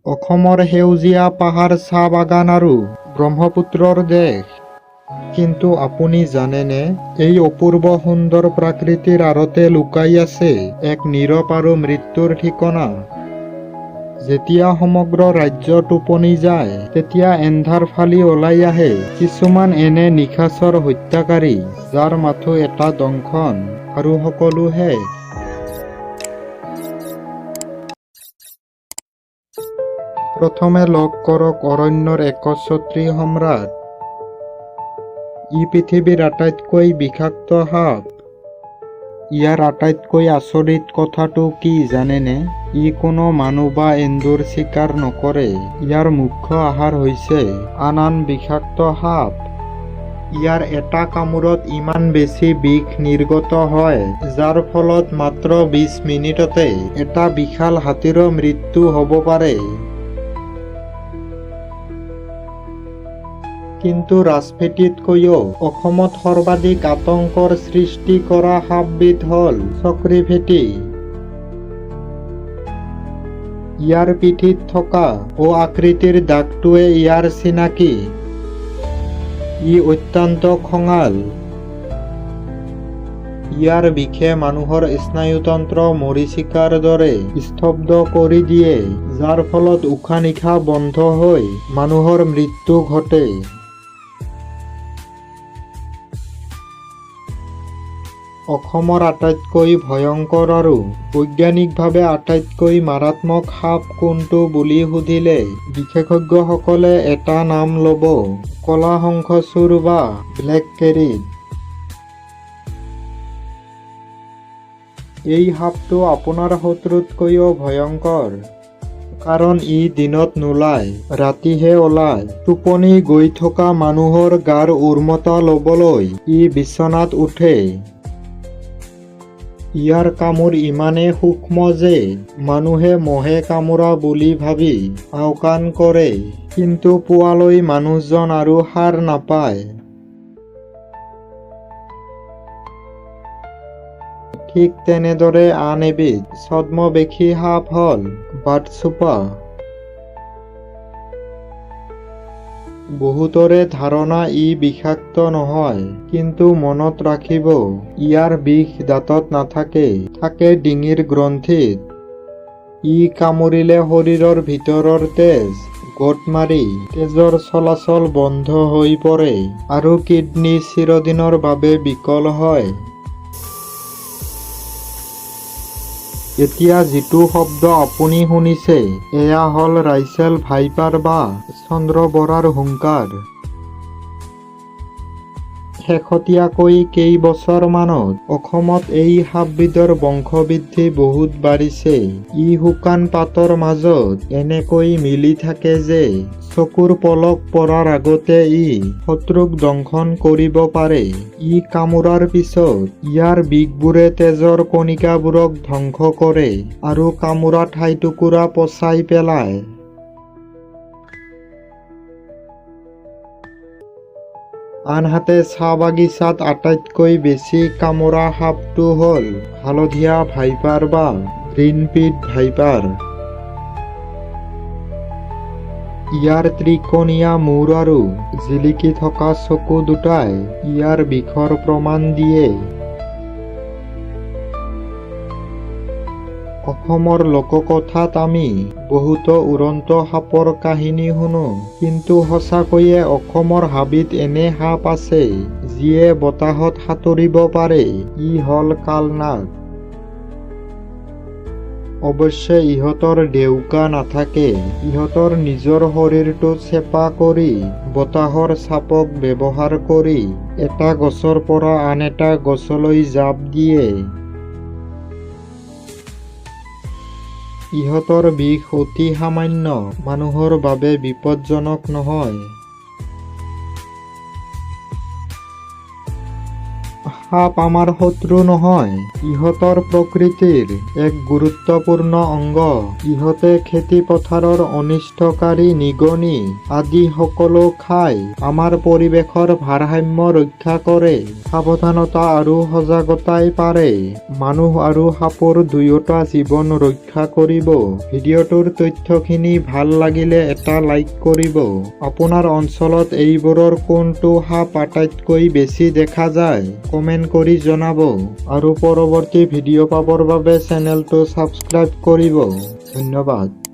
অসমৰ সেউজীয়া পাহাৰ, চাহ বাগান আৰু ব্ৰহ্মপুত্ৰৰ দেশ। কিন্তু আপুনি জানেনে, এই অপূৰ্ব সুন্দৰ প্ৰাকৃতিৰ আঁৰতে লুকাই আছে এক নীৰৱ আৰু মৃত্যুৰ ঠিকনা। যেতিয়া সমগ্ৰ ৰাজ্য টোপনি যায়, তেতিয়া এন্ধাৰ ফালি ওলাই আহে কিছুমান এনে নিশাচৰ হত্যাকাৰী, যাৰ মাথো এটা দংশন আৰু সকলো শেষ। প্ৰথমে লগ কৰক অৰণ্যৰ একচ্ছত্ৰী সম্ৰাট। ই পৃথিৱীৰ আটাইতকৈ বিষাক্ত সাপ। ইয়াৰ আটাইতকৈ আচৰিত কথাটো কি জানেনে? ই কোনো মানুহ বা এন্দুৰ চিকাৰ নকৰে। ইয়াৰ মুখ্য আহাৰ হৈছে আন বিষাক্ত সাপ। ইয়াৰ এটা কামোৰত ইমান বেছি বিষ নিৰ্গত হয়, যাৰ ফলত মাত্ৰ 20 মিনিটতে এটা বিশাল হাতীৰো মৃত্যু হ'ব পাৰে। কিন্তু ৰাজফেঁটীতকৈও অসমত সৰ্বাধিক আতংকৰ সৃষ্টি কৰা সাপবিধ হ'ল চক্ৰীফেঁটী। ইয়াৰ পিঠিত থকা আকৃতিৰ দাগটোৱে ইয়াৰ চিনাকি। ই অত্যন্ত খঙাল। ইয়াৰ বিষে মানুহৰ স্নায়ুতন্ত্ৰ মৰীচিকাৰ দৰে স্তব্ধ কৰি দিয়ে, যাৰ ফলত উশাহ নিশাহ বন্ধ হৈ মানুহৰ মৃত্যু ঘটে। অসমৰ আটাইতকৈ ভয়ংকৰ আৰু বৈজ্ঞানিকভাৱে আটাইতকৈ মাৰাত্মক সাপ কোনটো বুলি সুধিলে বিশেষজ্ঞসকলে এটা নাম ল'ব, ক'লা শংখচূড় বা ব্লেক কেৰিট। এই সাপটো আপোনাৰ শত্ৰুতকৈও ভয়ংকৰ। কাৰণ ই দিনত নোলায়, ৰাতিহে ওলায়। টোপনি গৈ থকা মানুহৰ গাৰ উৰ্মতা ল'বলৈ ই বিচনাত উঠে। ইয়াৰ কামোৰ ইমানেই সূক্ষ্ম যে মানুহে মহে কামোৰা বুলি ভাবি আওকাণ কৰে, কিন্তু পুৱালৈ মানুহজন আৰু সাৰ নাপায়। ঠিক তেনেদৰে আন এবিধ ছদ্মবেশী সাপ হ'ল বাথচোপা। বহুতৰে ধাৰণা ই বিষাক্ত নহয়, কিন্তু মনত ৰাখিব, ইয়াৰ বিষ দাঁতত নাথাকে, থাকে ডিঙিৰ গ্ৰন্থিত। ই কামুৰিলে শৰীৰৰ ভিতৰৰ তেজ গোট মাৰি তেজৰ চলাচল বন্ধ হৈ পৰে আৰু কিডনী চিৰদিনৰ বাবে বিকল হয়। এতিয়া যিটো শব্দ আপুনি শুনিছে, এয়া হ'ল ৰাইচেল ভাইপাৰ বা চন্দ্ৰ বৰাৰ হুংকাৰ। শেহতীয়াকৈ কেইবছৰমানত অসমত এই সাপবিধৰ বংশবৃদ্ধি বহুত বাঢ়িছে। ই শুকান পাতৰ মাজত এনেকৈ মিলি থাকে যে চকুৰ পলক পৰাৰ আগতে ই শত্ৰুক দংশন কৰিব পাৰে। ই কামোৰাৰ পিছত ইয়াৰ বিষবোৰে তেজৰ কণিকাবোৰক ধ্বংস কৰে আৰু কামোৰা ঠাইটুকুৰা পচাই পেলায়। আনহাতে চাহ বাগিচাত আটাইতকৈ বেছি কামোৰা সাপটো হ'ল হালধীয়া ভাইপাৰ বা গ্ৰীণ পিট ভাইপাৰ। ইয়াৰ ত্ৰিকোণীয়া মূৰ আৰু জিলিকি থকা চকু দুটাই ইয়াৰ বিষৰ প্ৰমাণ দিয়ে। অসমৰ লোককথাত আমি বহুতো উৰন্ত সাপৰ কাহিনী শুনো, কিন্তু সঁচাকৈয়ে অসমৰ হাবিত এনে সাপ আছে যিয়ে বতাহত সাঁতুৰিব পাৰে। ই হ'ল কালনাগ। অৱশ্যে ইহঁতৰ ডেউকা নাথাকে। ইহঁতৰ নিজৰ শৰীৰটো চেপা কৰি বতাহৰ চাপক ব্যৱহাৰ কৰি এটা গছৰ পৰা আন এটা গছলৈ জাপ দিয়ে। ইহঁতৰ বিষ অতি সামান্য, মানুহৰ বাবে বিপদজনক নহয়। সাপ আমাৰ শত্ৰু নহয়, ইহঁতৰ প্ৰকৃতিৰ এক গুৰুত্বপূৰ্ণ অংগ। ইহঁতে খেতি পথাৰৰ অনিষ্টকাৰী নিগনি আদি সকলো খাই আমাৰ পৰিৱেশৰ ভাৰসাম্য ৰক্ষা কৰে। সাৱধানতা আৰু সজাগতাই পাৰে মানুহ আৰু সাপৰ দুয়োটা জীৱন ৰক্ষা কৰিব। ভিডিঅ'টোৰ তথ্যখিনি ভাল লাগিলে এটা লাইক কৰিব। আপোনাৰ অঞ্চলত এইবোৰৰ কোনটো সাপ আটাইতকৈ বেছি দেখা যায় কমেণ্ট কৰি জনাব আৰু পৰৱৰ্তী ভিডিঅ' পাবৰ বাবে চেনেলটো ছাবস্ক্ৰাইব কৰিব। ধন্যবাদ।